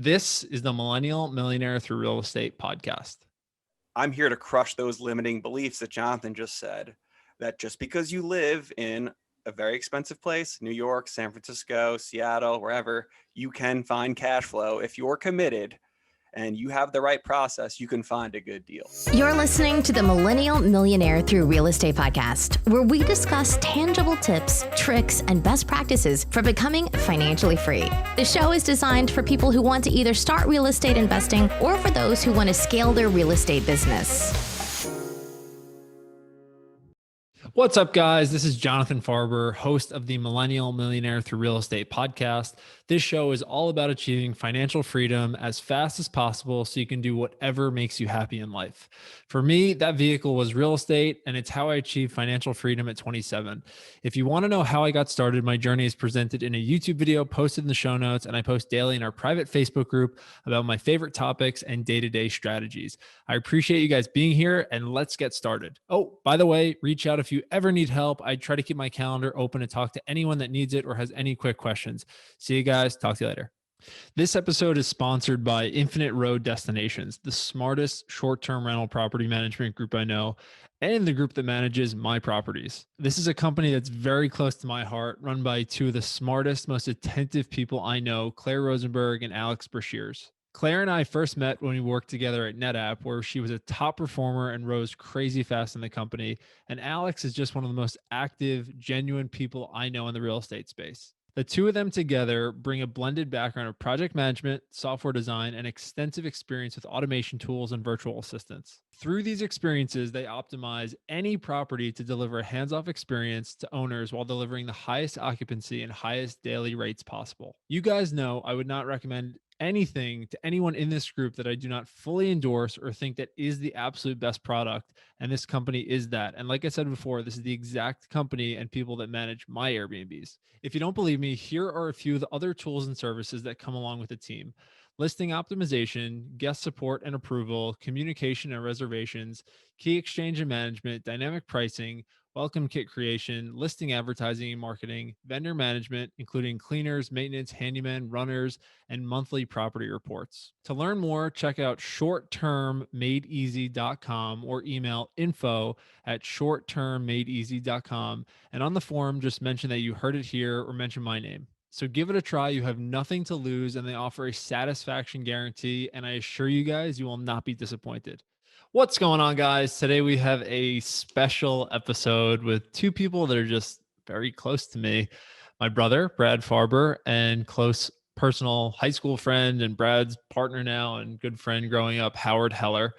This is the Millennial Millionaire Through Real Estate podcast. I'm here to crush those limiting beliefs that Jonathan just said, that just because you live in a very expensive place, New York, San Francisco, Seattle, wherever, you can find cash flow. If you're committed and you have the right process, you can find a good deal. You're listening to the Millennial Millionaire Through Real Estate podcast, where we discuss tangible tips, tricks, and best practices for becoming financially free. The show is designed for people who want to either start real estate investing or for those who want to scale their real estate business. What's up, guys? This is Jonathan Farber, host of the Millennial Millionaire Through Real Estate podcast. This show is all about achieving financial freedom as fast as possible so you can do whatever makes you happy in life. For me, that vehicle was real estate, and it's how I achieved financial freedom at 27. If you want to know how I got started, my journey is presented in a YouTube video posted in the show notes, and I post daily in our private Facebook group about my favorite topics and day-to-day strategies. I appreciate you guys being here, and let's get started. Oh, by the way, reach out if you ever need help. I try to keep my calendar open to talk to anyone that needs it or has any quick questions. See you guys. Talk to you later. This episode is sponsored by Infinite Road Destinations, the smartest short-term rental property management group I know, and the group that manages my properties. This is a company that's very close to my heart, run by two of the smartest, most attentive people I know, Claire Rosenberg and Alex Brashears. Claire and I first met when we worked together at NetApp, where she was a top performer and rose crazy fast in the company. And Alex is just one of the most active, genuine people I know in the real estate space. The two of them together bring a blended background of project management, software design, and extensive experience with automation tools and virtual assistants. Through these experiences, they optimize any property to deliver a hands-off experience to owners while delivering the highest occupancy and highest daily rates possible. You guys know I would not recommend anything to anyone in this group that I do not fully endorse or think that is the absolute best product. And this company is that. And like I said before, this is the exact company and people that manage my Airbnbs. If you don't believe me, here are a few of the other tools and services that come along with the team: listing optimization, guest support and approval, communication and reservations, key exchange and management, dynamic pricing, welcome kit creation, listing advertising and marketing, vendor management, including cleaners, maintenance, handyman, runners, and monthly property reports. To learn more, check out shorttermmadeeasy.com or email info@shorttermmadeeasy.com. And on the form, just mention that you heard it here or mention my name. So give it a try. You have nothing to lose, and they offer a satisfaction guarantee. And I assure you guys, you will not be disappointed. What's going on, guys? Today we have a special episode with two people that are just very close to me. My brother, Brad Farber, and close personal high school friend and Brad's partner now and good friend growing up, Howard Heller.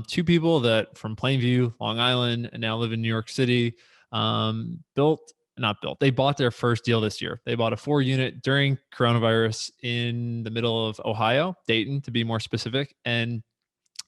Two people that from Plainview, Long Island, and now live in New York City, they bought their first deal this year. They bought a 4-unit during coronavirus in the middle of Ohio, Dayton, to be more specific. And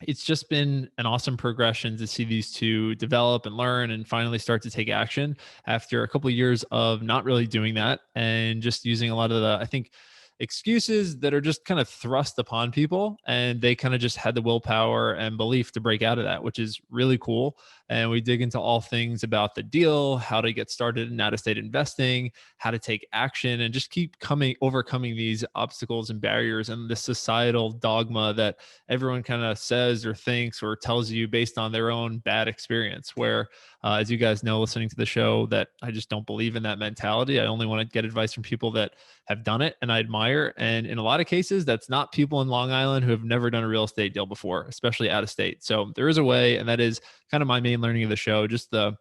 it's just been an awesome progression to see these two develop and learn and finally start to take action after a couple of years of not really doing that and just using a lot of the, I think, excuses that are just kind of thrust upon people. And they kind of just had the willpower and belief to break out of that, which is really cool. And we dig into all things about the deal, how to get started in out-of-state investing, how to take action, and just keep overcoming these obstacles and barriers and the societal dogma that everyone kind of says or thinks or tells you based on their own bad experience. Where, as you guys know, listening to the show, that I just don't believe in that mentality. I only want to get advice from people that have done it and I admire. And in a lot of cases, that's not people in Long Island who have never done a real estate deal before, especially out of state. So there is a way, and that is kind of my main learning of the show, just the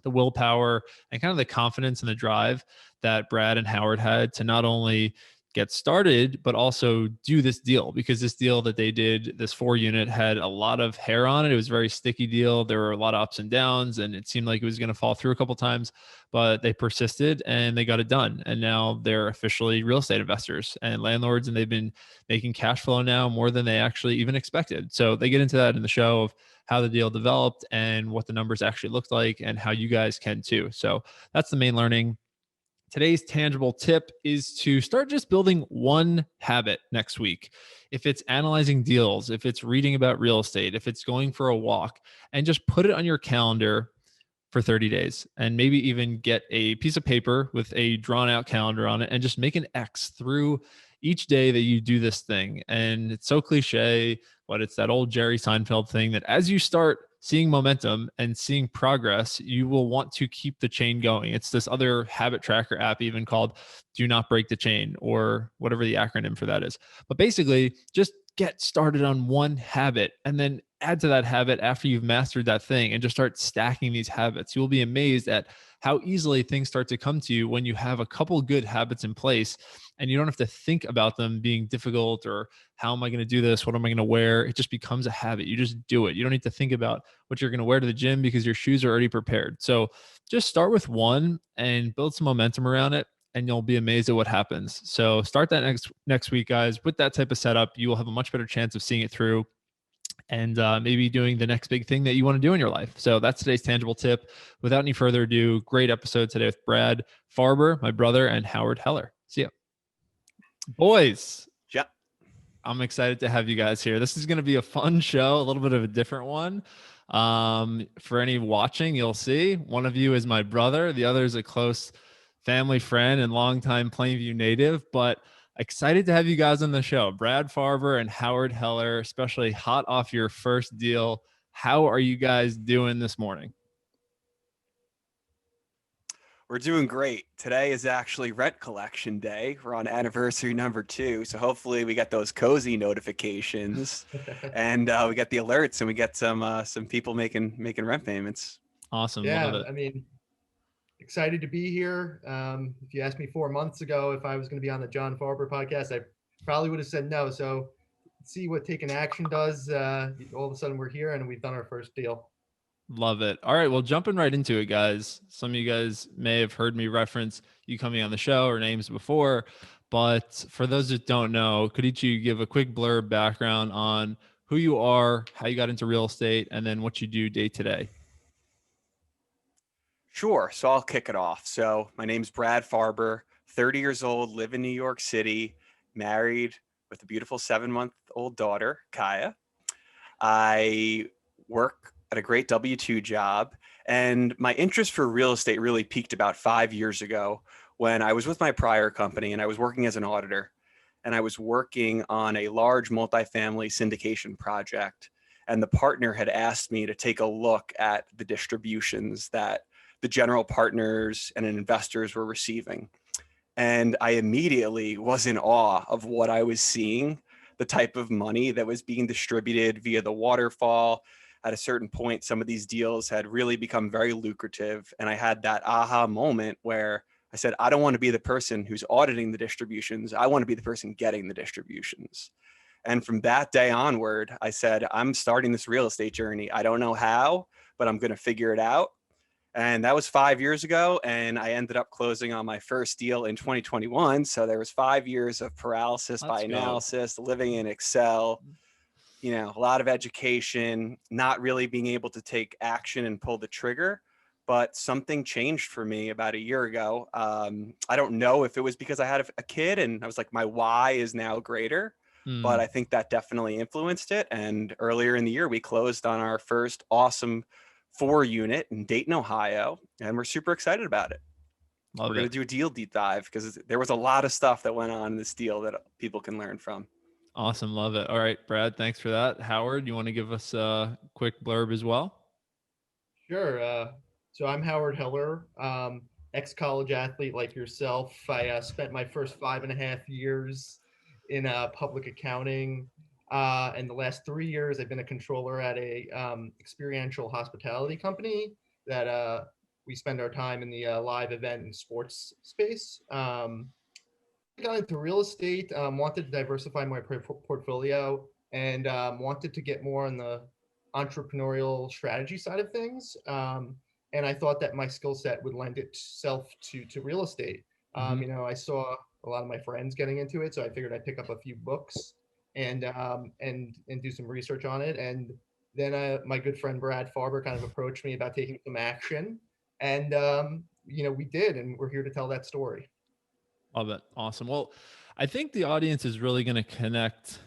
willpower and kind of the confidence and the drive that Brad and Howard had to not only get started, but also do this deal, because this deal that they did, this 4-unit, had a lot of hair on it. It was a very sticky deal. There were a lot of ups and downs, and it seemed like it was going to fall through a couple of times, but they persisted and they got it done. And now they're officially real estate investors and landlords, and they've been making cash flow now more than they actually even expected. So they get into that in the show of how the deal developed and what the numbers actually looked like and how you guys can too. So that's the main learning. Today's tangible tip is to start just building one habit next week. If it's analyzing deals, if it's reading about real estate, if it's going for a walk, and just put it on your calendar for 30 days, and maybe even get a piece of paper with a drawn out calendar on it and just make an X through each day that you do this thing. And it's so cliche, but it's that old Jerry Seinfeld thing that as you start seeing momentum and seeing progress, you will want to keep the chain going. It's this other habit tracker app, even called Do Not Break the Chain, or whatever the acronym for that is. But basically, just get started on one habit and then add to that habit after you've mastered that thing, and just start stacking these habits. You will be amazed at how easily things start to come to you when you have a couple good habits in place and you don't have to think about them being difficult or how am I going to do this? What am I going to wear? It just becomes a habit. You just do it. You don't need to think about what you're going to wear to the gym because your shoes are already prepared. So just start with one and build some momentum around it, and you'll be amazed at what happens. So start that next week, guys. With that type of setup, you will have a much better chance of seeing it through and maybe doing the next big thing that you want to do in your life. So that's today's tangible tip. Without any further ado, great episode today with Brad Farber, my brother, and Howard Heller. See ya. Boys. Yeah. I'm excited to have you guys here. This is going to be a fun show, a little bit of a different one. For any watching, you'll see one of you is my brother. The other is a close family friend and longtime Plainview native, but excited to have you guys on the show. Brad Farber and Howard Heller, especially hot off your first deal. How are you guys doing this morning? We're doing great. Today is actually rent collection day. We're on anniversary number 2. So hopefully we get those cozy notifications and we get the alerts and we get some people making rent payments. Awesome. Yeah. I mean, excited to be here. If you asked me 4 months ago if I was going to be on the John Farber podcast, I probably would have said no. So see what taking action does. All of a sudden we're here and we've done our first deal. Love it. All right. Well, jumping right into it, guys. Some of you guys may have heard me reference you coming on the show or names before, but for those that don't know, could each of you give a quick blurb background on who you are, how you got into real estate, and then what you do day to day? Sure. So I'll kick it off. So my name's Brad Farber, 30 years old, live in New York City, married with a beautiful 7-month-old daughter, Kaya. I work at a great W-2 job, and my interest for real estate really peaked about 5 years ago when I was with my prior company and I was working as an auditor, and I was working on a large multifamily syndication project, and the partner had asked me to take a look at the distributions that the general partners and investors were receiving. And I immediately was in awe of what I was seeing, the type of money that was being distributed via the waterfall. At a certain point, some of these deals had really become very lucrative. And I had that aha moment where I said, I don't want to be the person who's auditing the distributions. I want to be the person getting the distributions. And from that day onward, I said, I'm starting this real estate journey. I don't know how, but I'm going to figure it out. And that was 5 years ago. And I ended up closing on my first deal in 2021. So there was 5 years of paralysis by analysis, living in Excel, a lot of education, not really being able to take action and pull the trigger. But something changed for me about a year ago. I don't know if it was because I had a kid and I was like, my why is now greater. But I think that definitely influenced it. And earlier in the year, we closed on our first awesome 4-unit in Dayton, Ohio, and we're super excited about it. We're going to do a deal deep dive because there was a lot of stuff that went on in this deal that people can learn from. Awesome. Love it. All right, Brad, thanks for that. Howard, you want to give us a quick blurb as well? Sure. So I'm Howard Heller, ex-college athlete like yourself. I spent my first 5.5 years in public accounting. And the last 3 years, I've been a controller at a experiential hospitality company that we spend our time in the live event and sports space. I got into real estate, wanted to diversify my portfolio, and wanted to get more on the entrepreneurial strategy side of things. And I thought that my skill set would lend itself to real estate. I saw a lot of my friends getting into it, so I figured I'd pick up a few books and do some research on it. And then my good friend Brad Farber kind of approached me about taking some action, and we did, and we're here to tell that story. Love it. Awesome. Well, I think the audience is really going to connect,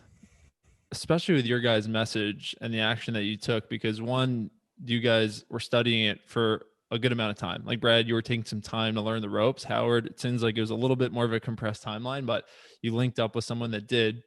especially with your guys' message and the action that you took, because one, you guys were studying it for a good amount of time. Like Brad, you were taking some time to learn the ropes. Howard, it seems like it was a little bit more of a compressed timeline, but you linked up with someone that did.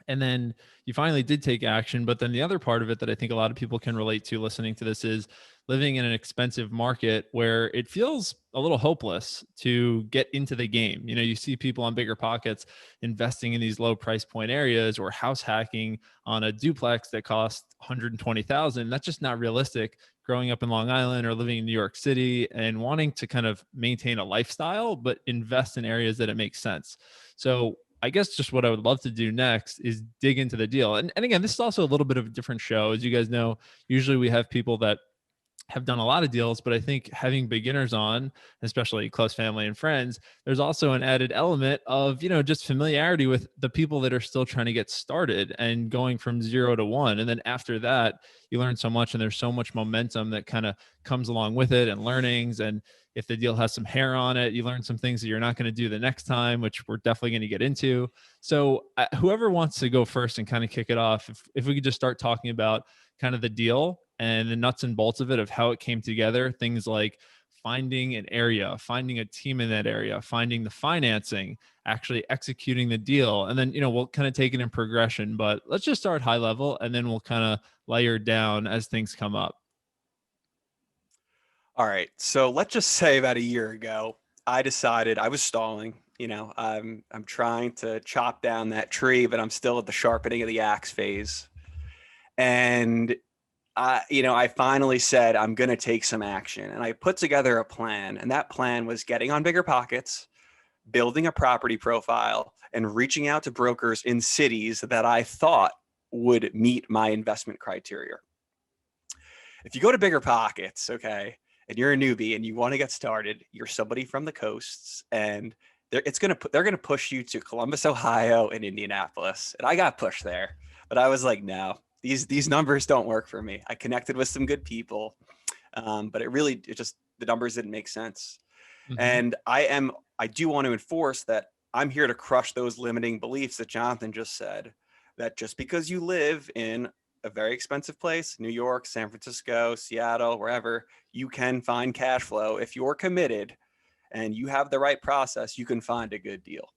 And then you finally did take action. But then the other part of it that I think a lot of people can relate to listening to this is living in an expensive market where it feels a little hopeless to get into the game. You know, you see people on Bigger Pockets investing in these low price point areas or house hacking on a duplex that costs 120,000. That's just not realistic. Growing up in Long Island or living in New York City and wanting to kind of maintain a lifestyle, but invest in areas that it makes sense. So I guess just what I would love to do next is dig into the deal. And again, this is also a little bit of a different show. As you guys know, usually we have people that have done a lot of deals, but I think having beginners on, especially close family and friends, there's also an added element of, you know, just familiarity with the people that are still trying to get started and going from 0 to 1. And then after that, you learn so much and there's so much momentum that kind of comes along with it and learnings. And if the deal has some hair on it, you learn some things that you're not going to do the next time, which we're definitely going to get into. So whoever wants to go first and kind of kick it off, if we could just start talking about kind of the deal and the nuts and bolts of it, of how it came together, things like finding an area, finding a team in that area, finding the financing, actually executing the deal. And then, you know, we'll kind of take it in progression, but let's just start high level and then we'll kind of layer down as things come up. All right. So let's just say about a year ago, I decided I was stalling. You know, I'm trying to chop down that tree, but I'm still at the sharpening of the axe phase. And I finally said, I'm going to take some action. And I put together a plan. And that plan was getting on Bigger Pockets, building a property profile, and reaching out to brokers in cities that I thought would meet my investment criteria. If you go to Bigger Pockets, okay, and you're a newbie and you want to get started, you're somebody from the coasts, and they're going to push you to Columbus, Ohio, and Indianapolis. And I got pushed there, but I was like, no. These numbers don't work for me. I connected with some good people, but the numbers didn't make sense. Mm-hmm. And I do want to enforce that I'm here to crush those limiting beliefs that Jonathan just said, that just because you live in a very expensive place, New York, San Francisco, Seattle, wherever, you can find cash flow. If you're committed and you have the right process, you can find a good deal.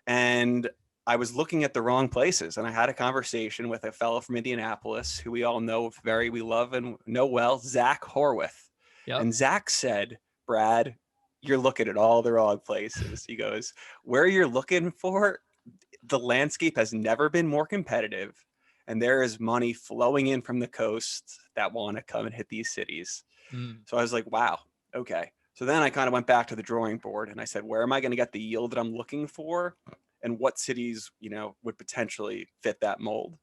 And I was looking at the wrong places, and I had a conversation with a fellow from Indianapolis who we all know we love and know well, Zach Horwath. Yep. And Zach said, Brad, you're looking at all the wrong places. He goes, where you're looking for, the landscape has never been more competitive, and there is money flowing in from the coast that want to come and hit these cities. So I was like, wow, okay. So then I kind of went back to the drawing board and I said, where am I going to get the yield that I'm looking for? And what cities, you know, would potentially fit that mold.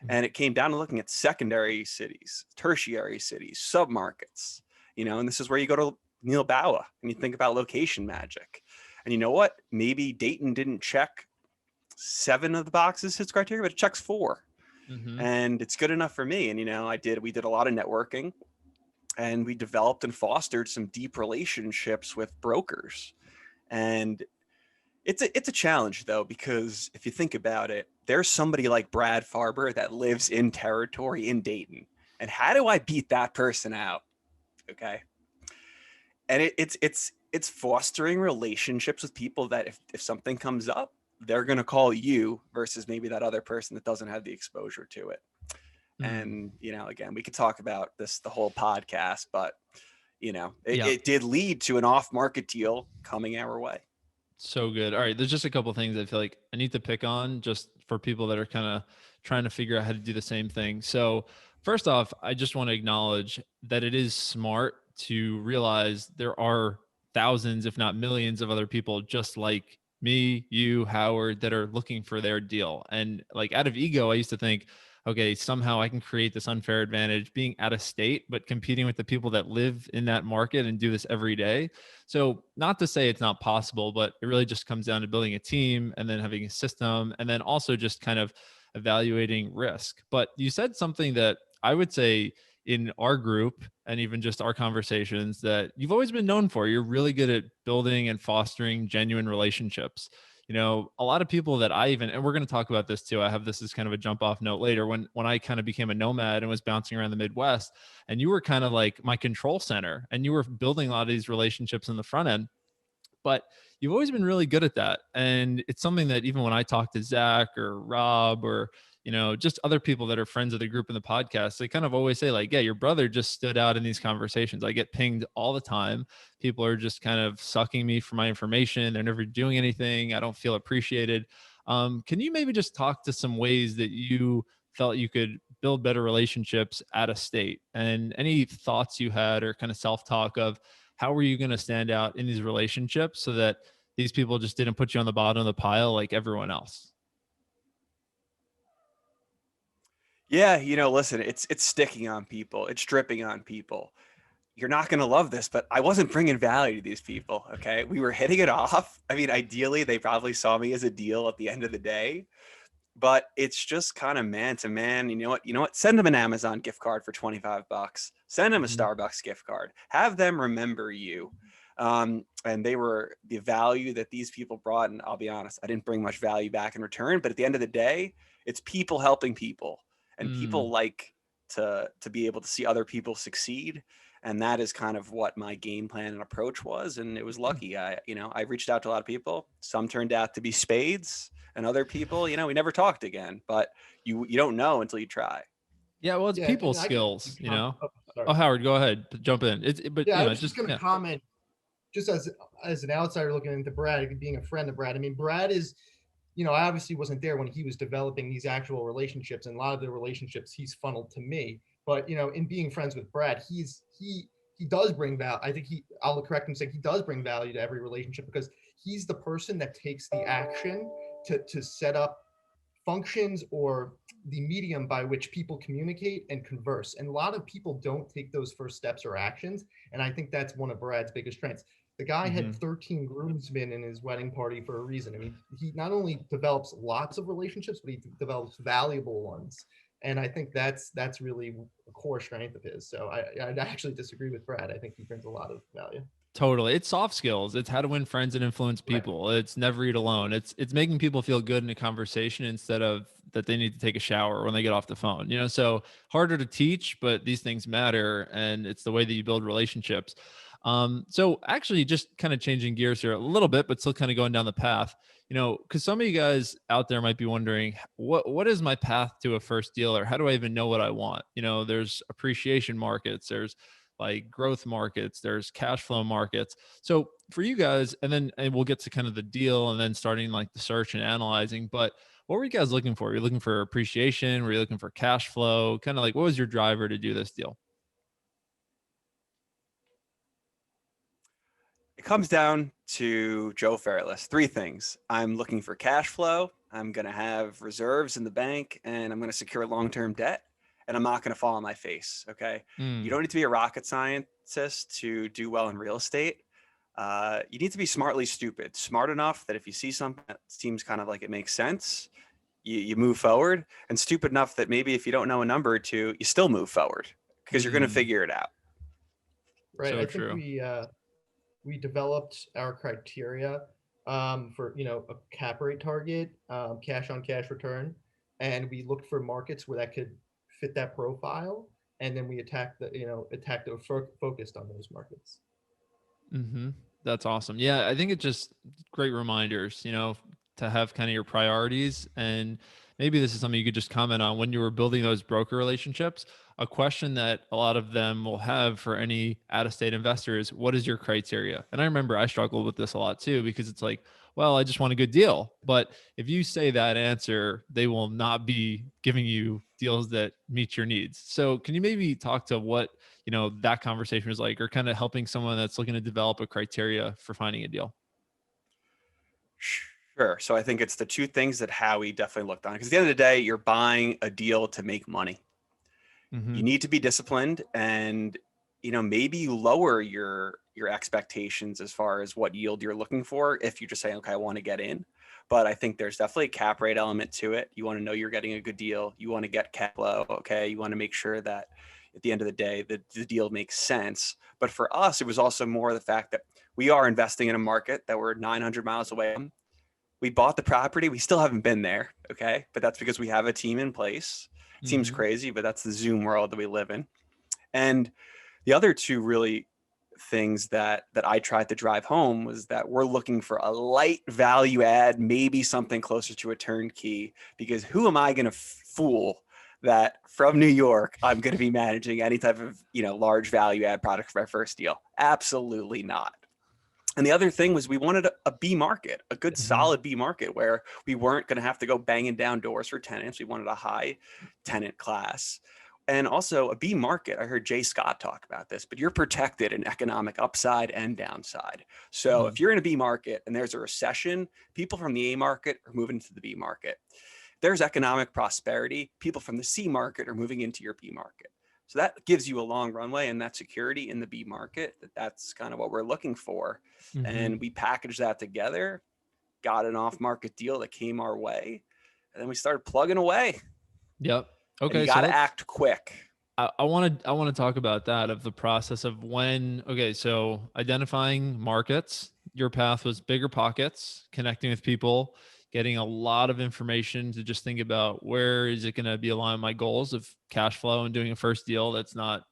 And it came down to looking at secondary cities, tertiary cities, submarkets, you know, and this is where you go to Neil Bawa and you think about location magic. And you know what? Maybe Dayton didn't check 7 of the boxes, his criteria, but it checks 4. Mm-hmm. And it's good enough for me. And, you know, we did a lot of networking, and we developed and fostered some deep relationships with brokers. And it's a challenge, though, because if you think about it, there's somebody like Brad Farber that lives in territory in Dayton. And how do I beat that person out? Okay. And it's fostering relationships with people that if something comes up, they're going to call you versus maybe that other person that doesn't have the exposure to it. And, you know, again, we could talk about this the whole podcast, but, you know, it did lead to an off-market deal coming our way. So good. All right. There's just a couple of things I feel like I need to pick on just for people that are kind of trying to figure out how to do the same thing. So first off, I just want to acknowledge that it is smart to realize there are thousands, if not millions of other people just like me, you, Howard, that are looking for their deal. And like out of ego, I used to think, okay, somehow I can create this unfair advantage being out of state, but competing with the people that live in that market and do this every day. So not to say it's not possible, but it really just comes down to building a team and then having a system and then also just kind of evaluating risk. But you said something that I would say in our group and even just our conversations that you've always been known for. You're really good at building and fostering genuine relationships. a lot of people that and we're going to talk about this too. I have this as kind of a jump off note later when I kind of became a nomad and was bouncing around the Midwest, and you were kind of like my control center, and you were building a lot of these relationships in the front end. But you've always been really good at that. And it's something that even when I talk to Zach or Rob or, just other people that are friends of the group in the podcast, they kind of always say like, yeah, your brother just stood out in these conversations. I get pinged all the time. People are just kind of sucking me for my information. They're never doing anything. I don't feel appreciated. Can you maybe just talk to some ways that you felt you could build better relationships out of state, and any thoughts you had or kind of self-talk of how were you going to stand out in these relationships so that these people just didn't put you on the bottom of the pile like everyone else? Yeah, listen, it's sticking on people. It's dripping on people. You're not going to love this, but I wasn't bringing value to these people. Okay. We were hitting it off. I mean, ideally, they probably saw me as a deal at the end of the day, but it's just kind of man to man. You know what? Send them an Amazon gift card for $25. Send them a Starbucks gift card. Have them remember you. And they were the value that these people brought. And I'll be honest, I didn't bring much value back in return, but at the end of the day, it's people helping people, and people like to be able to see other people succeed. And that is kind of what my game plan and approach was. And it was lucky. I reached out to a lot of people. Some turned out to be spades, and other people, we never talked again, but you don't know until you try. Yeah. Well, it's people skills, Oh, Oh, Howard, go ahead. Jump in. I was just going to comment, just as an outsider looking into Brad, being a friend of Brad. I mean, Brad is, I obviously wasn't there when he was developing these actual relationships, and a lot of the relationships he's funneled to me. But, in being friends with Brad, he does bring value. I think I'll correct him, saying he does bring value to every relationship, because he's the person that takes the action to set up functions or the medium by which people communicate and converse. And a lot of people don't take those first steps or actions. And I think that's one of Brad's biggest strengths. The guy had 13 groomsmen in his wedding party for a reason. I mean, he not only develops lots of relationships, but he develops valuable ones. And I think that's really a core strength of his. So I actually disagree with Brad. I think he brings a lot of value. Totally. It's soft skills. It's how to win friends and influence people. Right. It's never eat alone. It's making people feel good in a conversation instead of that they need to take a shower when they get off the phone. So harder to teach, but these things matter, and it's the way that you build relationships. So actually just kind of changing gears here a little bit, but still kind of going down the path, because some of you guys out there might be wondering, what is my path to a first deal, or how do I even know what I want? There's appreciation markets, there's like growth markets, there's cash flow markets. So for you guys, and we'll get to kind of the deal and then starting like the search and analyzing, but what were you guys looking for? Were you looking for appreciation? Were you looking for cash flow? Kind of like, what was your driver to do this deal? It comes down to Joe Fairless. Three things. I'm looking for cash flow. I'm going to have reserves in the bank, and I'm going to secure long-term debt, and I'm not going to fall on my face. Okay. You don't need to be a rocket scientist to do well in real estate. You need to be smartly stupid, smart enough that if you see something that seems kind of like it makes sense, you move forward, and stupid enough that maybe if you don't know a number or two, you still move forward because you're going to figure it out. Right. So I true. think we developed our criteria for, a cap rate target, cash on cash return. And we looked for markets where that could fit that profile. And then we focused on those markets. That's awesome. Yeah. I think it's just great reminders, to have kind of your priorities. And maybe this is something you could just comment on when you were building those broker relationships. A question that a lot of them will have for any out-of-state investor is, what is your criteria? And I remember I struggled with this a lot too, because it's like, well, I just want a good deal. But if you say that answer, they will not be giving you deals that meet your needs. So can you maybe talk to what, that conversation was like, or kind of helping someone that's looking to develop a criteria for finding a deal? Sure. So I think it's the two things that Howie definitely looked on, because at the end of the day, you're buying a deal to make money. You need to be disciplined, and maybe you lower your expectations as far as what yield you're looking for if you just say, okay, I want to get in. But I think there's definitely a cap rate element to it. You want to know you're getting a good deal. You want to get cap flow. Okay. You want to make sure that at the end of the day, the deal makes sense. But for us, it was also more the fact that we are investing in a market that we're 900 miles away from. We bought the property. We still haven't been there. Okay. But that's because we have a team in place. It seems crazy, but that's the Zoom world that we live in. And the other two really things that I tried to drive home was that we're looking for a light value add, maybe something closer to a turnkey, because who am I going to fool that from New York, I'm going to be managing any type of, large value add product for my first deal? Absolutely not. And the other thing was we wanted a B market, a good solid B market where we weren't going to have to go banging down doors for tenants. We wanted a high tenant class. And also a B market. I heard Jay Scott talk about this, but you're protected in economic upside and downside. So if you're in a B market and there's a recession, people from the A market are moving to the B market. There's economic prosperity, people from the C market are moving into your B market. So that gives you a long runway and that security in the B market. That's kind of what we're looking for. And we packaged that together, got an off-market deal that came our way, and then we started plugging away. Yep. Okay. And you got to act quick. I want to talk about that, of the process of when. Okay, so identifying markets. Your path was bigger pockets, connecting with people, getting a lot of information to just think about where is it going to be aligned with my goals of cash flow and doing a first deal that's not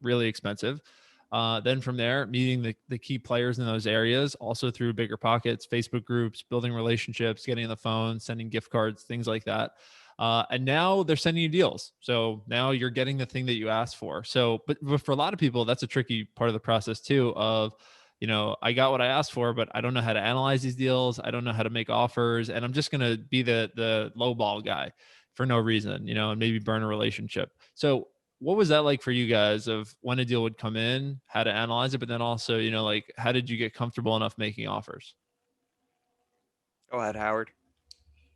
really expensive. Then from there, meeting the key players in those areas, also through bigger pockets, Facebook groups, building relationships, getting on the phone, sending gift cards, things like that. And now they're sending you deals. So now you're getting the thing that you asked for. So, but for a lot of people, that's a tricky part of the process too, of, I got what I asked for, but I don't know how to analyze these deals. I don't know how to make offers, and I'm just going to be the low ball guy for no reason, and maybe burn a relationship. So what was that like for you guys, of when a deal would come in, how to analyze it, but then also, how did you get comfortable enough making offers? Go ahead, Howard.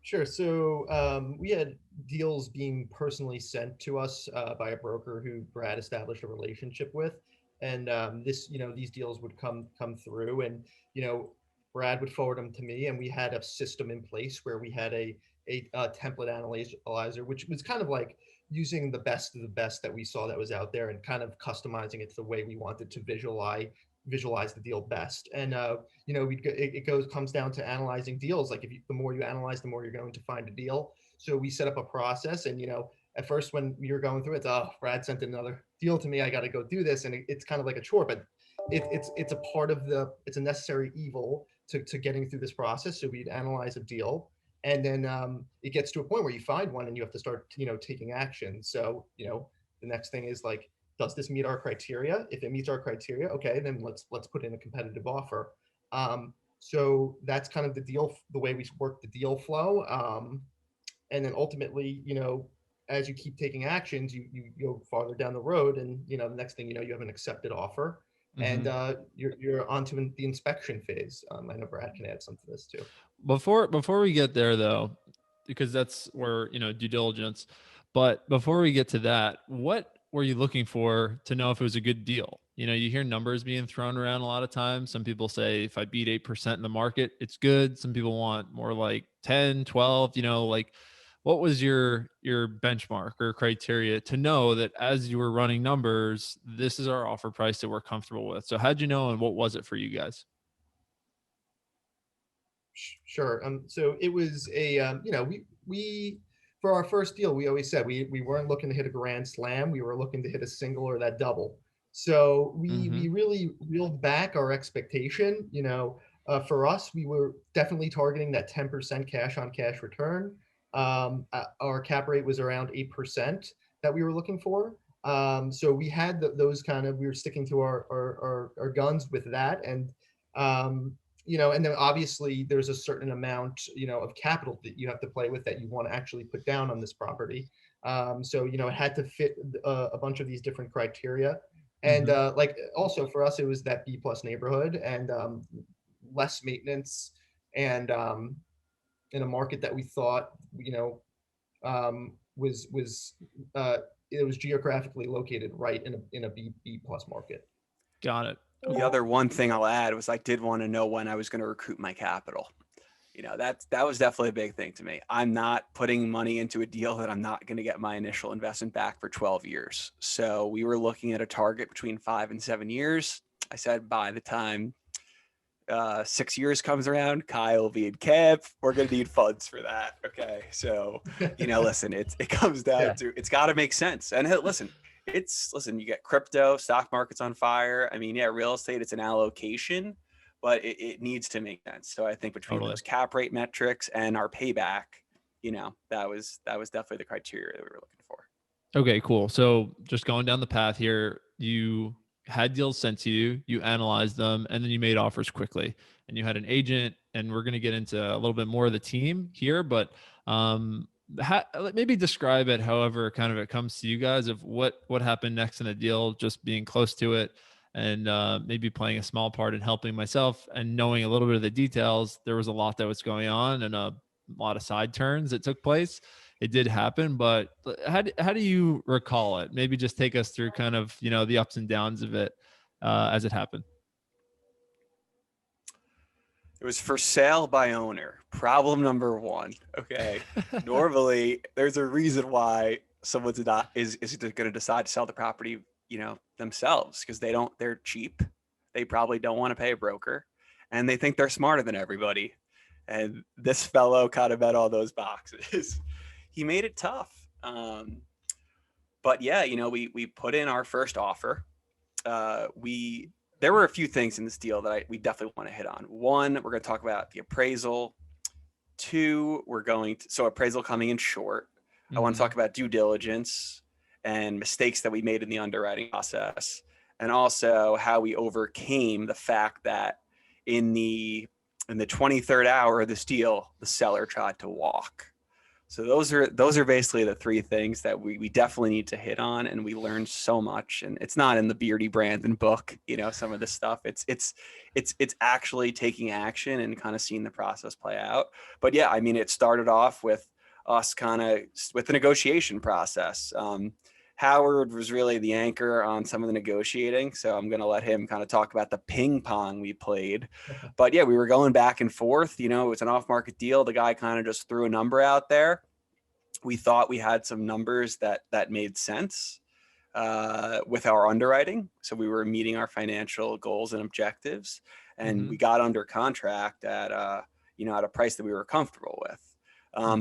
Sure. So we had deals being personally sent to us by a broker who Brad established a relationship with, and these deals would come through, and Brad would forward them to me, and we had a system in place where we had a template analyzer, which was kind of like using the best of the best that we saw that was out there and kind of customizing it to the way we wanted to visualize the deal best. And comes down to analyzing deals. Like the more you analyze, the more you're going to find a deal. So we set up a process, and at first when we were going through it, Brad sent another deal to me, I got to go do this, and it's kind of like a chore, but it's a part of it's a necessary evil to getting through this process. So we'd analyze a deal, and then it gets to a point where you find one and you have to start taking action. So the next thing is like, does this meet our criteria? If it meets our criteria, okay, then let's put in a competitive offer. So that's kind of the way we work the deal flow. And then ultimately, as you keep taking actions, you go farther down the road, and the next thing you have an accepted offer, and you're onto the inspection phase. I know Brad can add something to this too. Before we get there though, because that's where due diligence. But before we get to that, what were you looking for to know if it was a good deal? You hear numbers being thrown around a lot of times. Some people say if I beat 8% in the market, it's good. Some people want more like 10, 12, like what was your benchmark or criteria to know that as you were running numbers, this is our offer price that we're comfortable with? So how'd you know, and what was it for you guys? Sure. So it was we for our first deal, we always said we weren't looking to hit a grand slam. We were looking to hit a single or that double. So we really reeled back our expectation. For us, we were definitely targeting that 10% cash on cash return. Our cap rate was around 8% that we were looking for. So we had those we were sticking to our guns with that. And and then obviously there's a certain amount, of capital that you have to play with that you want to actually put down on this property. So, it had to fit a bunch of these different criteria. And also for us, it was that B+ neighborhood, and less maintenance, and in a market that we thought, it was geographically located right in a B+ market. Got it. The other one thing I'll add was I did want to know when I was going to recoup my capital. That was definitely a big thing to me. I'm not putting money into a deal that I'm not going to get my initial investment back for 12 years. So we were looking at a target between 5 and 7 years. I said by the time 6 years comes around, Kyle will be in camp. We're going to need funds for that. Okay. So, listen, it comes down to, it's got to make sense. And listen, you get crypto, stock market's on fire. I mean, yeah, real estate, it's an allocation, but it needs to make sense. So I think between those cap rate metrics and our payback, that was definitely the criteria that we were looking for. Okay, cool. So just going down the path here, you had deals sent to you, you analyzed them, and then you made offers quickly. And you had an agent, and we're going to get into a little bit more of the team here, but maybe describe it however kind of it comes to you guys of what happened next in the deal, just being close to it, and maybe playing a small part in helping myself and knowing a little bit of the details. There was a lot that was going on and a lot of side turns that took place. It did happen, but how do you recall it? Maybe just take us through kind of, the ups and downs of it as it happened. It was for sale by owner. Problem number one. Okay. Normally there's a reason why someone's is going to decide to sell the property, themselves, because they're cheap. They probably don't want to pay a broker, and they think they're smarter than everybody. And this fellow kind of met all those boxes. He made it tough. But yeah, we put in our first offer. There were a few things in this deal that we definitely want to hit on. One, we're going to talk about the appraisal. Two, appraisal coming in short. I want to talk about due diligence and mistakes that we made in the underwriting process, and also how we overcame the fact that in the 23rd hour of this deal, the seller tried to walk. So those are basically the three things that we definitely need to hit on, and we learned so much. And it's not in the Beardy Brandon book, some of this stuff. It's actually taking action and kind of seeing the process play out. But yeah, I mean, it started off with us kind of with the negotiation process. Howard was really the anchor on some of the negotiating, so I'm going to let him kind of talk about the ping pong we played. But yeah, we were going back and forth. It was an off-market deal. The guy kind of just threw a number out there. We thought we had some numbers that made sense with our underwriting, so we were meeting our financial goals and objectives, and we got under contract at at a price that we were comfortable with.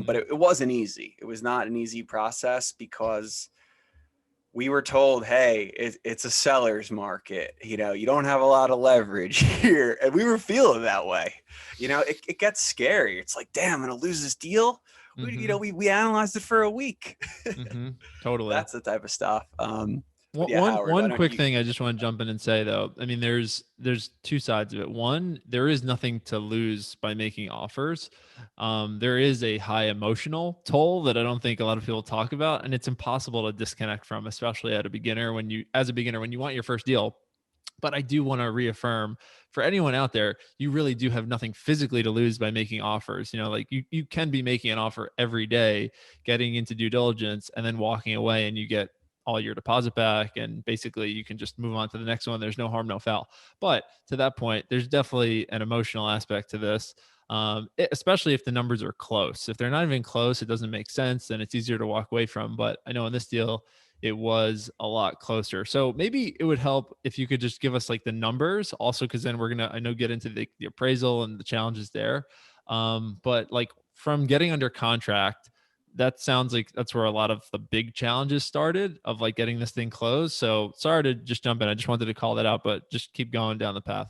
But it wasn't easy. It was not an easy process because we were told, hey, it's a seller's market. You don't have a lot of leverage here. And we were feeling that way. It gets scary. It's like, damn, I'm going to lose this deal. We analyzed it for a week. Totally. That's the type of stuff. One quick thing I just want to jump in and say, though, I mean, there's two sides of it. One, there is nothing to lose by making offers. There is a high emotional toll that I don't think a lot of people talk about, and it's impossible to disconnect from, especially as a beginner when you want your first deal. But I do want to reaffirm for anyone out there, you really do have nothing physically to lose by making offers. You can be making an offer every day, getting into due diligence, and then walking away, and you get all your deposit back, and basically you can just move on to the next one. There's no harm, no foul. But to that point, there's definitely an emotional aspect to this, especially if the numbers are close. If they're not even close, it doesn't make sense, and it's easier to walk away from. But I know in this deal, it was a lot closer. So maybe it would help if you could just give us like the numbers also, because then we're going to, get into the appraisal and the challenges there. But like from getting under contract, that sounds like that's where a lot of the big challenges started of like getting this thing closed. So sorry to just jump in. I just wanted to call that out, but just keep going down the path.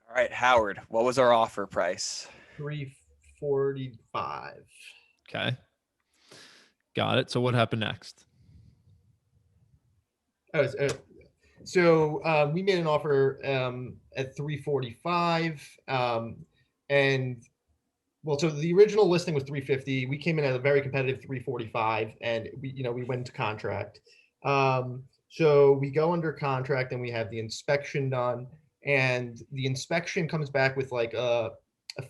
All right, Howard, what was our offer price? $345. Okay. Got it. So what happened next? So we made an offer at $345. And well, so the original listing was $350. We came in at a very competitive $345, and we went into contract. So we go under contract, and we have the inspection done, and the inspection comes back with like a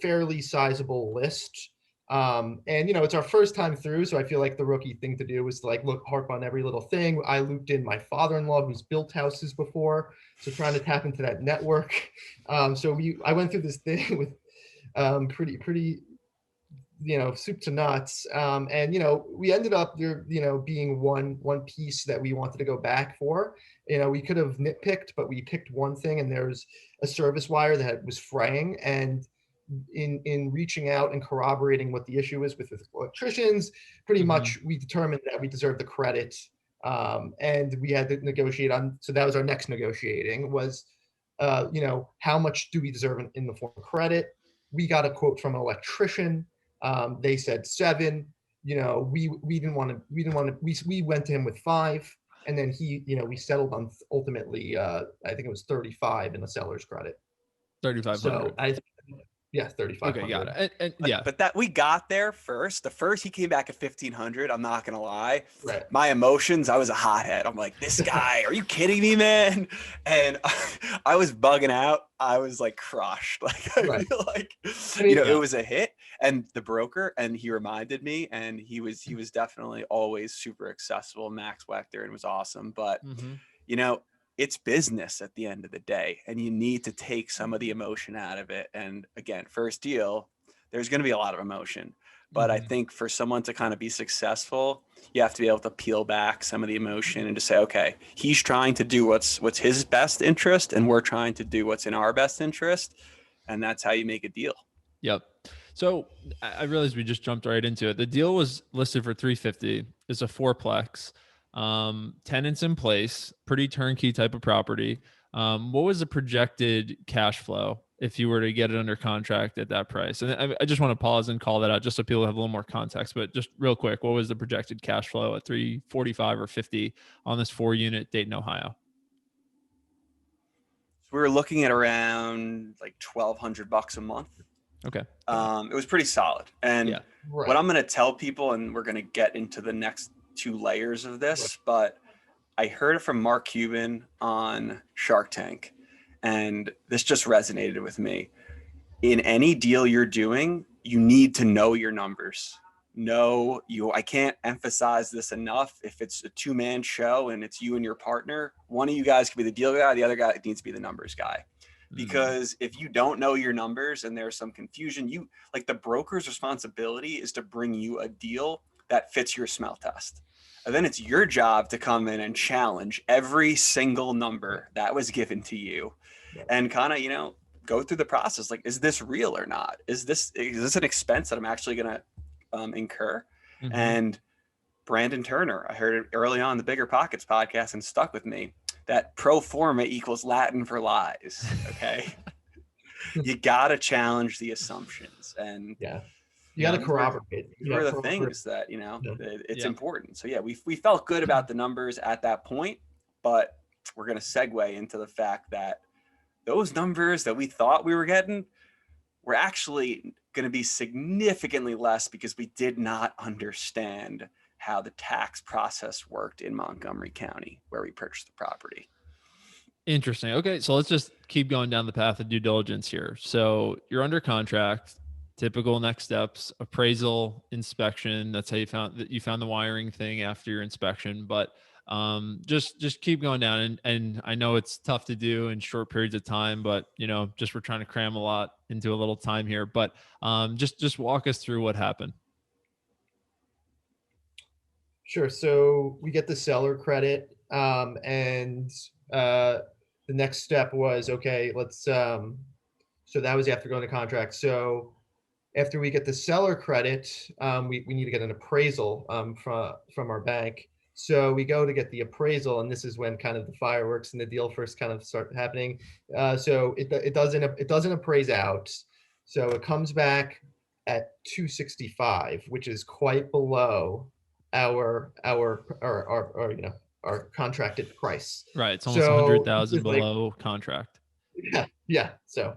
fairly sizable list. And it's our first time through, so I feel like the rookie thing to do was to like harp on every little thing. I looped in my father-in-law who's built houses before, so trying to tap into that network. I went through this thing with pretty soup to nuts. And, we ended up there, being one piece that we wanted to go back for. We could have nitpicked, but we picked one thing, and there's a service wire that was fraying. And in reaching out and corroborating what the issue is with electricians, pretty much we determined that we deserved the credit. And we had to negotiate on, so that was our next negotiating was, how much do we deserve in the form of credit? We got a quote from an electrician. They said 7. We didn't want to. We went to him with 5, and then we settled on ultimately. I think it was 35 in the seller's credit. 3,500. So yeah, 35. Okay, got it. And yeah, but that we got there first. The first he came back at 1,500. I'm not gonna lie. Right. My emotions, I was a hothead. I'm like, this guy, are you kidding me, man? And I was bugging out. I was like crushed. Like I feel like it was a hit. And the broker, and he reminded me, and he was definitely always super accessible, Max Wechter, and was awesome. But it's business at the end of the day, and you need to take some of the emotion out of it. And again, first deal, there's going to be a lot of emotion, but I think for someone to kind of be successful, you have to be able to peel back some of the emotion and just say, okay, he's trying to do what's his best interest, and we're trying to do what's in our best interest. And that's how you make a deal. Yep. So I realized we just jumped right into it. The deal was listed for 350. It's a 4-plex. Tenants in place, pretty turnkey type of property. What was the projected cash flow if you were to get it under contract at that price? And I just want to pause and call that out just so people have a little more context, but just real quick, what was the projected cash flow at 345 or 50 on this 4-unit Dayton, Ohio? So we were looking at around like $1,200 a month. Okay. It was pretty solid. And what I'm going to tell people, and we're going to get into the next 2 layers of this, but I heard it from Mark Cuban on Shark Tank, and this just resonated with me. In any deal you're doing, you need to know your numbers. I can't emphasize this enough. If it's a 2-man show and it's you and your partner, one of you guys could be the deal guy, the other guy needs to be the numbers guy. Because if you don't know your numbers and there's some confusion, the broker's responsibility is to bring you a deal that fits your smell test. And then it's your job to come in and challenge every single number that was given to you and kind of, go through the process. Like, is this real or not? Is this an expense that I'm actually going to incur? And Brandon Turner, I heard it early on the Bigger Pockets podcast and stuck with me, that pro forma equals Latin for lies. Okay. You got to challenge the assumptions, and you got to corroborate. These are the things that, it's important. So we felt good about the numbers at that point, but we're going to segue into the fact that those numbers that we thought we were getting were actually going to be significantly less because we did not understand how the tax process worked in Montgomery County, where we purchased the property. Interesting. Okay. So let's just keep going down the path of due diligence here. So you're under contract. Typical next steps: appraisal, inspection. That's how you found the wiring thing after your inspection. But just keep going down. And I know it's tough to do in short periods of time, but just we're trying to cram a lot into a little time here. But just walk us through what happened. Sure. So we get the seller credit, and the next step was, okay, let's. So that was after going to contract. So after we get the seller credit, we need to get an appraisal from our bank. So we go to get the appraisal, and this is when kind of the fireworks and the deal first kind of start happening. So it doesn't appraise out. So it comes back at 265, which is quite below our contracted price. Right. It's almost 100,000 below contract. Yeah. So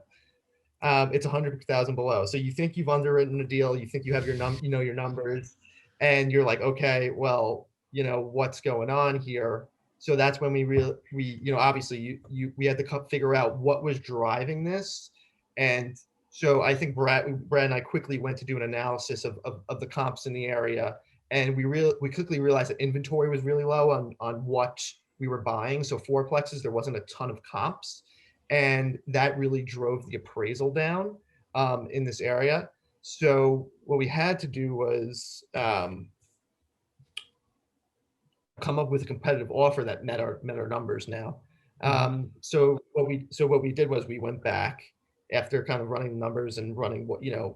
it's 100,000 below. So you think you've underwritten a deal, you think you have your your numbers, and you're like, okay, well, what's going on here? So that's when we obviously we had to figure out what was driving this. And so I think Brad and I quickly went to do an analysis of the comps in the area. And we quickly realized that inventory was really low on what we were buying. So 4-plexes, there wasn't a ton of comps. And that really drove the appraisal down in this area. So what we had to do was come up with a competitive offer that met our numbers now. So what we did was we went back after kind of running the numbers and running what the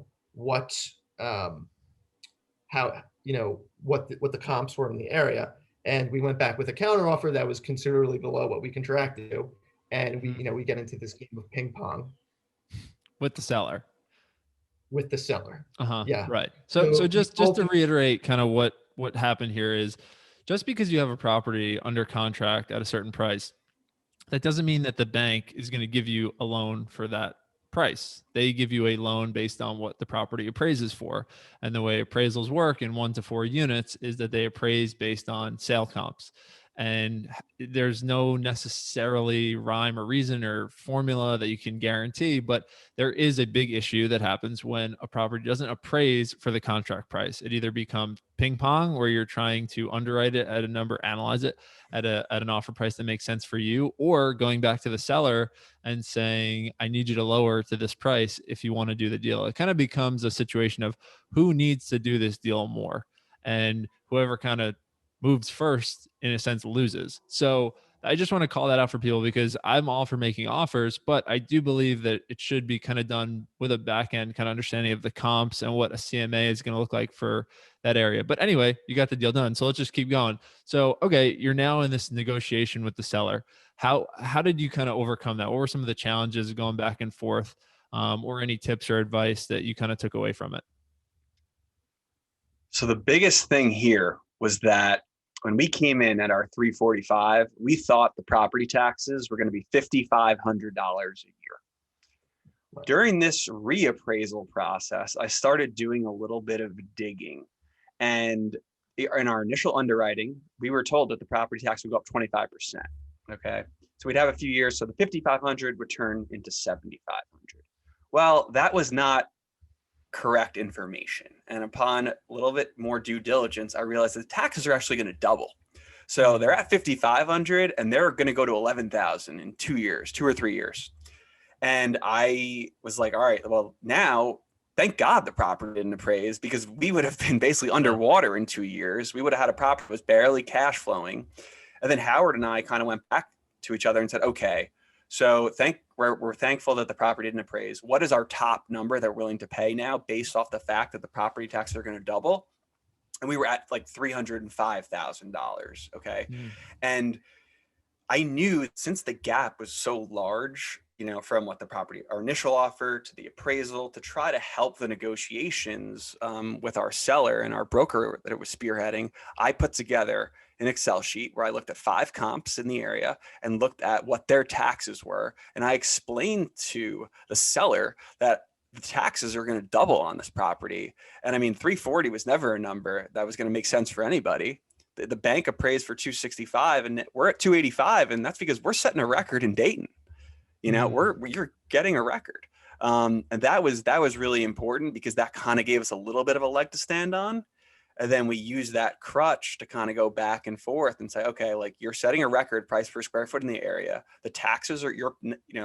comps were in the area, and we went back with a counter offer that was considerably below what we contracted to, and we get into this game of ping pong with the seller. With the seller. Yeah. Right. So just to reiterate kind of what happened here is, just because you have a property under contract at a certain price, that doesn't mean that the bank is going to give you a loan for that price. They give you a loan based on what the property appraises for. And the way appraisals work in 1 to 4 units is that they appraise based on sale comps. And there's no necessarily rhyme or reason or formula that you can guarantee, but there is a big issue that happens when a property doesn't appraise for the contract price. It either becomes ping pong, where you're trying to underwrite it at a number, analyze it at an offer price that makes sense for you, or going back to the seller and saying, I need you to lower to this price if you want to do the deal. It kind of becomes a situation of who needs to do this deal more, and whoever kind of moves first, in a sense, loses. So I just want to call that out for people, because I'm all for making offers, but I do believe that it should be kind of done with a back end kind of understanding of the comps and what a CMA is going to look like for that area. But anyway, you got the deal done. So let's just keep going. So, okay, you're now in this negotiation with the seller. How did you kind of overcome that? What were some of the challenges going back and forth, or any tips or advice that you kind of took away from it? So the biggest thing here was that when we came in at our 345, we thought the property taxes were going to be $5,500 a year. During this reappraisal process, I started doing a little bit of digging. And in our initial underwriting, we were told that the property tax would go up 25%. Okay. So we'd have a few years. So the 5,500 would turn into 7,500. Well, that was not correct information. And upon a little bit more due diligence, I realized that the taxes are actually going to double. So they're at 5,500 and they're going to go to 11,000 in 2 years, 2 or 3 years. And I was like, all right, well, now, thank God the property didn't appraise, because we would have been basically underwater in 2 years. We would have had a property that was barely cash flowing. And then Howard and I kind of went back to each other and said, okay, so we're thankful that the property didn't appraise. What is our top number that we're willing to pay now, based off the fact that the property taxes are going to double? And we were at like $305,000. Okay. And I knew, since the gap was so large, from what our initial offer to the appraisal, to try to help the negotiations with our seller and our broker that it was spearheading, I put together an Excel sheet where I looked at 5 comps in the area and looked at what their taxes were. And I explained to the seller that the taxes are going to double on this property. And I mean, 340 was never a number that was going to make sense for anybody. The bank appraised for 265 and we're at 285. And that's because we're setting a record in Dayton. You're getting a record. And that was really important, because that kind of gave us a little bit of a leg to stand on. And then we use that crutch to kind of go back and forth and say, okay, like, you're setting a record price per square foot in the area. The taxes are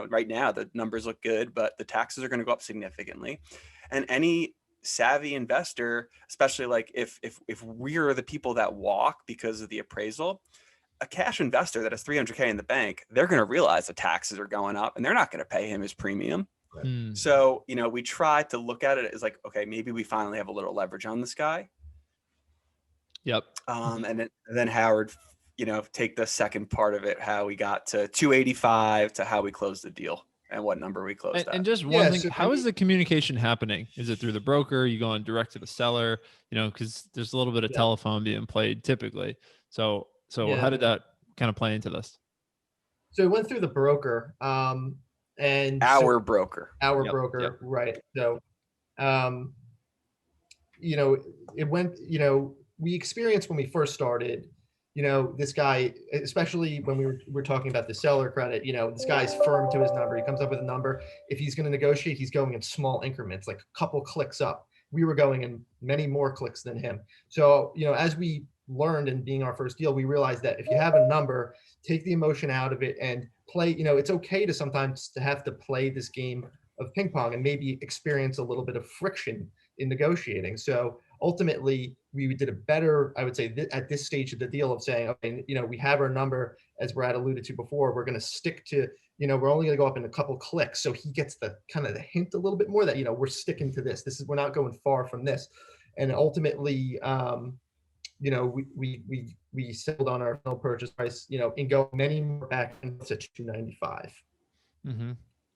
right now, the numbers look good, but the taxes are going to go up significantly. And any savvy investor, especially like if we're the people that walk because of the appraisal, a cash investor that has $300K in the bank, they're going to realize the taxes are going up and they're not going to pay him his premium. Right. So, we try to look at it as like, okay, maybe we finally have a little leverage on this guy. Yep. And then Howard, take the second part of it, how we got to 285 to how we closed the deal and what number we closed at. And just one thing, how is the communication happening? Is it through the broker? You going direct to the seller? Because there's a little bit of telephone being played typically. So how did that kind of play into this? So it went through the broker, and our broker, yep. Right. So, it went, we experienced when we first started, this guy, especially when we were talking about the seller credit, this guy's firm to his number. He comes up with a number. If he's going to negotiate, he's going in small increments, like a couple clicks up. We were going in many more clicks than him. So, as we learned in being our first deal, we realized that if you have a number, take the emotion out of it and play, it's okay to sometimes to have to play this game of ping pong and maybe experience a little bit of friction in negotiating. So ultimately, we did a better, I would say, at this stage of the deal of saying, okay, we have our number, as Brad alluded to before. We're going to stick to, we're only going to go up in a couple clicks. So he gets the kind of the hint a little bit more that, we're sticking to this. We're not going far from this. And ultimately, we settled on our final purchase price, and go many more back to 295. Mm-hmm.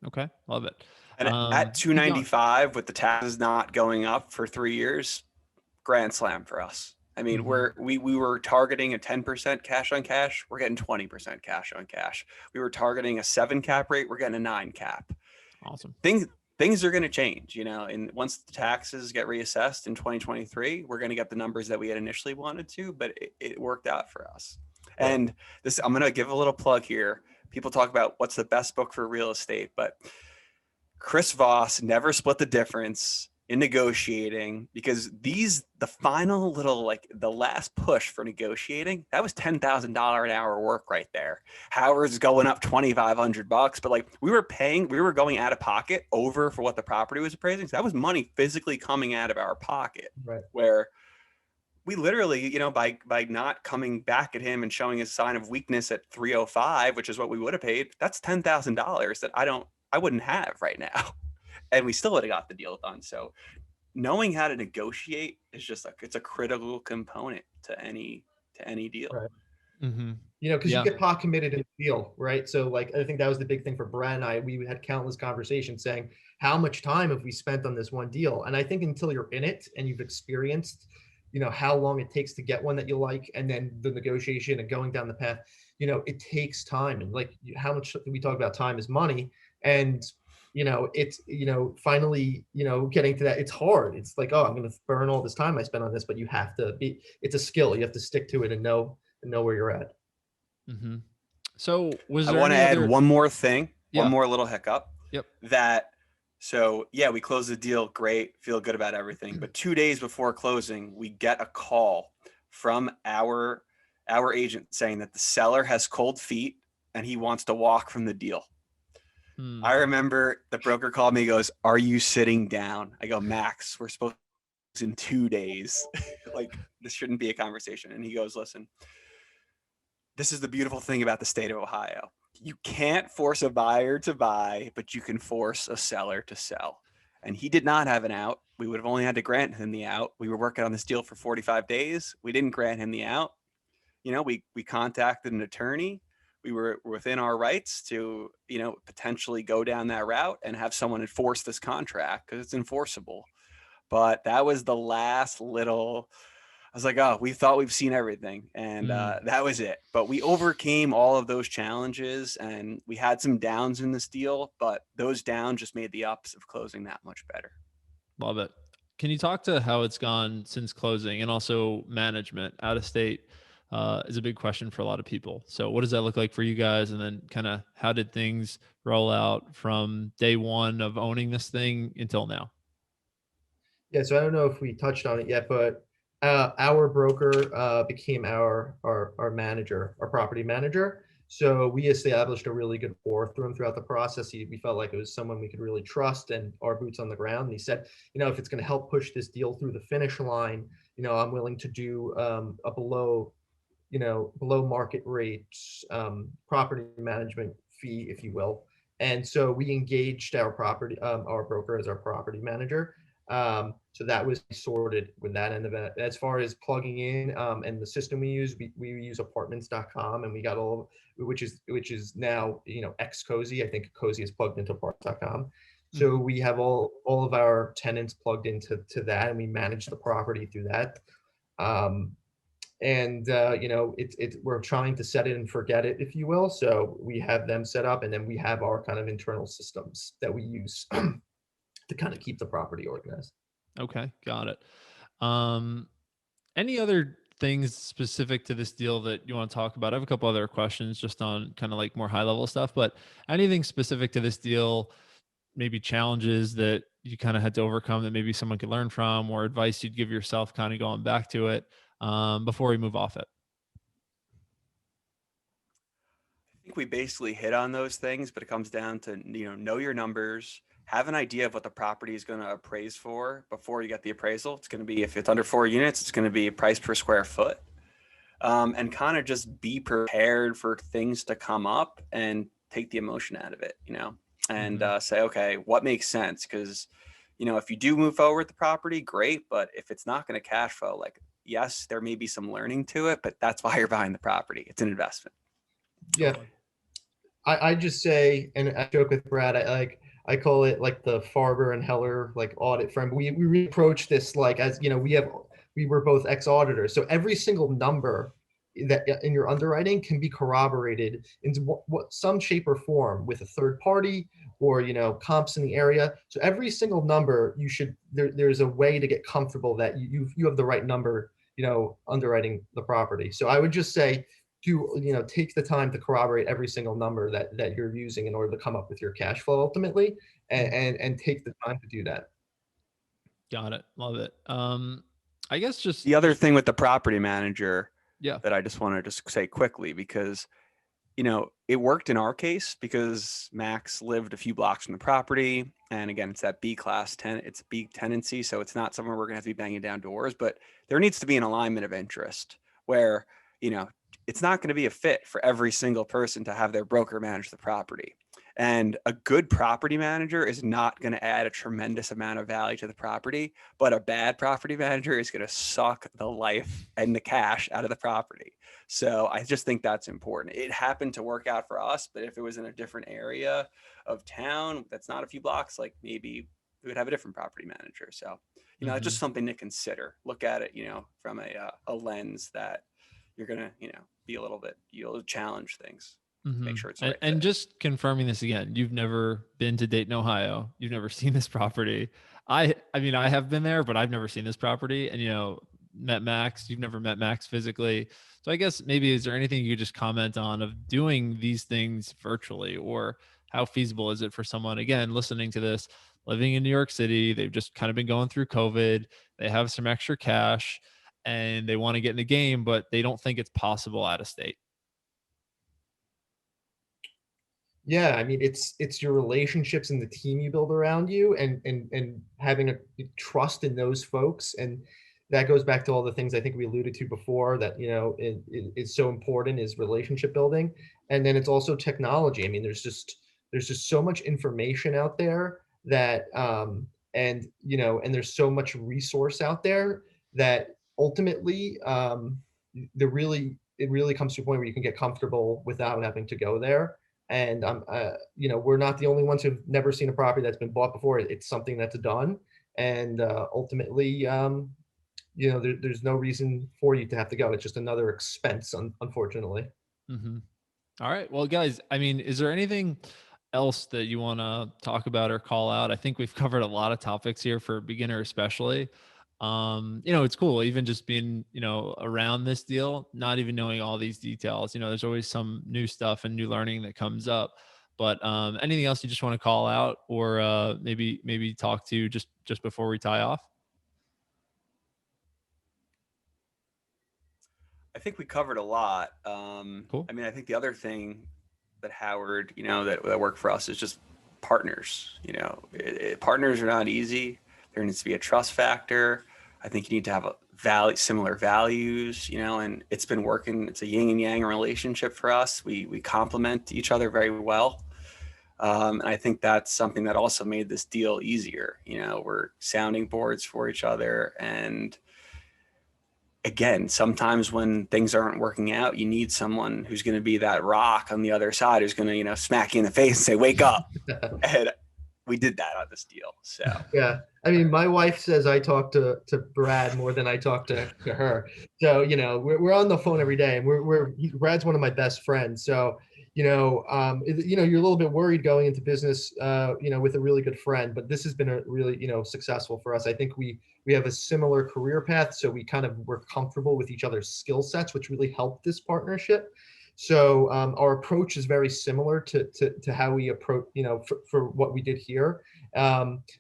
Okay, love it. And at 295, with the taxes not going up for 3 years, grand slam for us. I mean, we were targeting a 10% cash on cash. We're getting 20% cash on cash. We were targeting a 7 cap rate. We're getting a 9 cap. Awesome. Things are going to change, and once the taxes get reassessed in 2023, we're going to get the numbers that we had initially wanted to, but it worked out for us. And this, I'm going to give a little plug here. People talk about what's the best book for real estate, but Chris Voss never split the difference in negotiating, because the final little, like the last push for negotiating, that was $10,000 an hour work right there. Howard's going up $2,500, but like we were going out of pocket over for what the property was appraising. So that was money physically coming out of our pocket, right? Where we literally, by not coming back at him and showing a sign of weakness at 305, which is what we would have paid, that's $10,000 that I wouldn't have right now. And we still would have got the deal done. So knowing how to negotiate is just it's a critical component to any deal. Right. Mm-hmm. Because you get pot committed in the deal, right? So like, I think that was the big thing for Brad and I. We had countless conversations saying, how much time have we spent on this one deal? And I think until you're in it and you've experienced, how long it takes to get one that you like, and then the negotiation and going down the path, it takes time. And like, how much we talk about time is money. And it's, finally, getting to that, it's hard. It's like, oh, I'm going to burn all this time I spent on this, but you have to it's a skill. You have to stick to it and know where you're at. Mm-hmm. So I want to add one more thing, one more little hiccup. Yep. So yeah, we closed the deal. Great. Feel good about everything. But 2 days before closing, we get a call from our agent saying that the seller has cold feet and he wants to walk from the deal. I remember the broker called me, goes, "Are you sitting down?" I go, "Max, we're supposed to in 2 days. Like, this shouldn't be a conversation." And he goes, "Listen, this is the beautiful thing about the state of Ohio. You can't force a buyer to buy, but you can force a seller to sell." And he did not have an out. We would have only had to grant him the out. We were working on this deal for 45 days. We didn't grant him the out. We contacted an attorney. We were within our rights to, potentially go down that route and have someone enforce this contract because it's enforceable. But that was the last little, I was like, oh, we thought we've seen everything. And that was it. But we overcame all of those challenges, and we had some downs in this deal, but those downs just made the ups of closing that much better. Love it. Can you talk to how it's gone since closing, and also management out of state? Is a big question for a lot of people. So what does that look like for you guys? And then kind of how did things roll out from day one of owning this thing until now? Yeah. So I don't know if we touched on it yet, but our broker became our manager, our property manager. So we established a really good rapport through him throughout the process. We felt like it was someone we could really trust and our boots on the ground. And he said, if it's going to help push this deal through the finish line, I'm willing to do a below market rates property management fee, if you will. And so we engaged our broker as our property manager. So that was sorted with that end of it. As far as plugging in and the system we use apartments.com, and we got all, which is now ex-Cozy. I think Cozy is plugged into apartments.com. So we have all of our tenants plugged into that, and we manage the property through that. And we're trying to set it and forget it, if you will. So we have them set up, and then we have our kind of internal systems that we use to kind of keep the property organized. Okay, got it. Any other things specific to this deal that you want to talk about? I have a couple other questions just on kind of like more high level stuff, but anything specific to this deal, maybe challenges that you kind of had to overcome that maybe someone could learn from, or advice you'd give yourself kind of going back to it before we move off it? I think we basically hit on those things, but it comes down to, know your numbers, have an idea of what the property is going to appraise for before you get the appraisal. It's going to be, if it's under 4 units, it's going to be price per square foot. And kind of just be prepared for things to come up and take the emotion out of it, and say, okay, what makes sense? Because, if you do move forward with the property, great. But if it's not going to cash flow, like, yes, there may be some learning to it, but that's why you're buying the property. It's an investment. Yeah. I just say, and I joke with Brad, I call it like the Farber and Heller like audit firm. We approach this like, as we were both ex-auditors. So every single number that in your underwriting can be corroborated into what some shape or form with a third party or, comps in the area. So every single number there's a way to get comfortable that you have the right number, underwriting the property. So I would just say, take the time to corroborate every single number that you're using in order to come up with your cash flow ultimately, and take the time to do that. Got it. Love it. I guess just the other thing with the property manager, yeah, that I just want to just say quickly, because, it worked in our case because Max lived a few blocks from the property. And again, it's that B class tenant, it's B tenancy. So it's not somewhere we're going to have to be banging down doors, but there needs to be an alignment of interest where, it's not going to be a fit for every single person to have their broker manage the property. And a good property manager is not going to add a tremendous amount of value to the property, but a bad property manager is going to suck the life and the cash out of the property. So I just think that's important. It happened to work out for us, but if it was in a different area of town that's not a few blocks, like maybe we would have a different property manager. So, it's just something to consider. Look at it, from a lens that you're going to, be a little bit, you'll challenge things. Make sure it's right. And just confirming this again, you've never been to Dayton, Ohio. You've never seen this property. I mean, I have been there, but I've never seen this property. And, met Max, you've never met Max physically. So I guess maybe, is there anything you could just comment on of doing these things virtually, or how feasible is it for someone, again, listening to this, living in New York City? They've just kind of been going through COVID. They have some extra cash and they want to get in the game, but they don't think it's possible out of state. Yeah, I mean, it's your relationships and the team you build around you, and having a trust in those folks, and that goes back to all the things I think we alluded to before that is so important, is relationship building, and then it's also technology. I mean, there's just so much information out there that and there's so much resource out there that ultimately it really comes to a point where you can get comfortable without having to go there. And we're not the only ones who've never seen a property that's been bought before. It's something that's done, and ultimately, there's no reason for you to have to go. It's just another expense, unfortunately. All right, well, guys, I mean, is there anything else that you want to talk about or call out? I think we've covered a lot of topics here for a beginner, especially. It's cool even just being, around this deal, not even knowing all these details. There's always some new stuff and new learning that comes up. But anything else you just want to call out, or maybe talk to just before we tie off? I think we covered a lot. Cool. I mean, I think the other thing that Howard, that worked for us is just partners. Partners are not easy. There needs to be a trust factor. I think you need to have similar values, and it's been working. It's a yin and yang relationship for us. We complement each other very well. And I think that's something that also made this deal easier. We're sounding boards for each other. And again, sometimes when things aren't working out, you need someone who's going to be that rock on the other side, who's going to, smack you in the face and say, wake up. And we did that on this deal. So yeah, I mean, my wife says I talk to Brad more than I talk to her. So we're on the phone every day, and Brad's one of my best friends. So you're a little bit worried going into business, with a really good friend, but this has been a really successful for us. I think we have a similar career path, so we're comfortable with each other's skill sets, which really helped this partnership. So our approach is very similar to how we approach, for what we did here.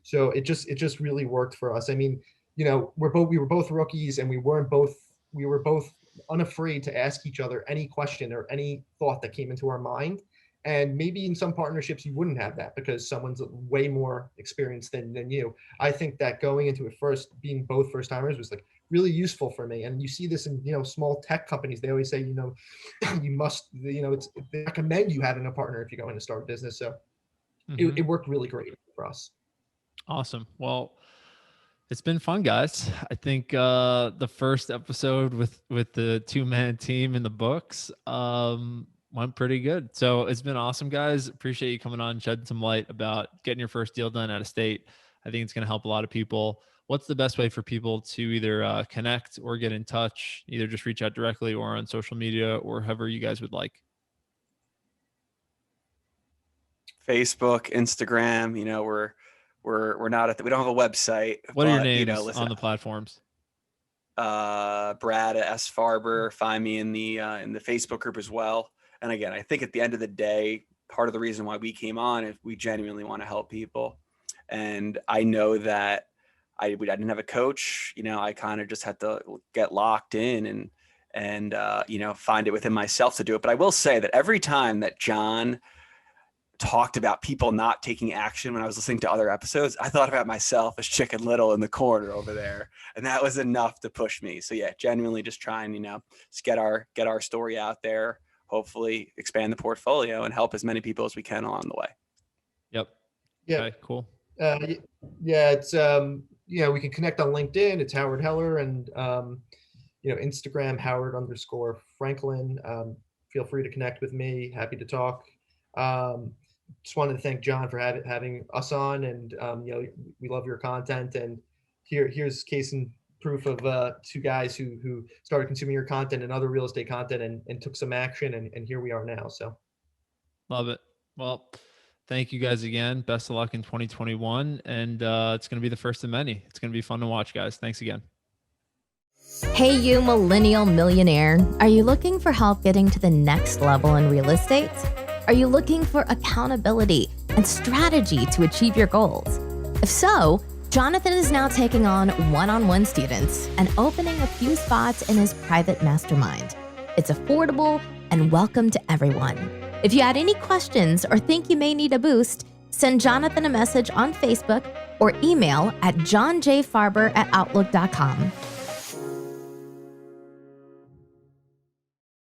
So it just really worked for us. I mean, we were both rookies, and we were both unafraid to ask each other any question or any thought that came into our mind. And maybe in some partnerships, you wouldn't have that because someone's way more experienced than you. I think that going into it first, being both first timers was like really useful for me. And you see this in, small tech companies. They always say, you must, they recommend you having a partner if you go in to start a business. So it worked really great for us. Awesome. Well, it's been fun, guys. I think the first episode with the 2-man team in the books went pretty good. So it's been awesome, guys. Appreciate you coming on, shedding some light about getting your first deal done out of state. I think it's going to help a lot of people. What's the best way for people to either connect or get in touch? Either just reach out directly or on social media or however you guys would like. Facebook, Instagram. We're not we don't have a website. What are your names on the platforms? Brad S. Farber. Find me in the Facebook group as well. And again, I think at the end of the day, part of the reason why we came on is we genuinely want to help people. And I know that I didn't have a coach. I kind of just had to get locked in and find it within myself to do it. But I will say that every time that John talked about people not taking action when I was listening to other episodes, I thought about myself as Chicken Little in the corner over there. And that was enough to push me. So yeah, genuinely just trying, just get our story out there, hopefully expand the portfolio and help as many people as we can along the way. Yep. Yeah. Okay, cool. It's, we can connect on LinkedIn. It's Howard Heller, and, Instagram, Howard_Franklin. Feel free to connect with me. Happy to talk. Just wanted to thank John for having us on, and we love your content. And here's case in proof of 2 guys who started consuming your content and other real estate content and took some action, and here we are now. So love it. Well, thank you guys again. Best of luck in 2021, and it's going to be the first of many. It's going to be fun to watch, guys. Thanks again. Hey, you millennial millionaire. Are you looking for help getting to the next level in real estate? Are you looking for accountability and strategy to achieve your goals? If so, Jonathan is now taking on one-on-one students and opening a few spots in his private mastermind. It's affordable and welcome to everyone. If you had any questions or think you may need a boost, send Jonathan a message on Facebook or email at jonjfarber@outlook.com.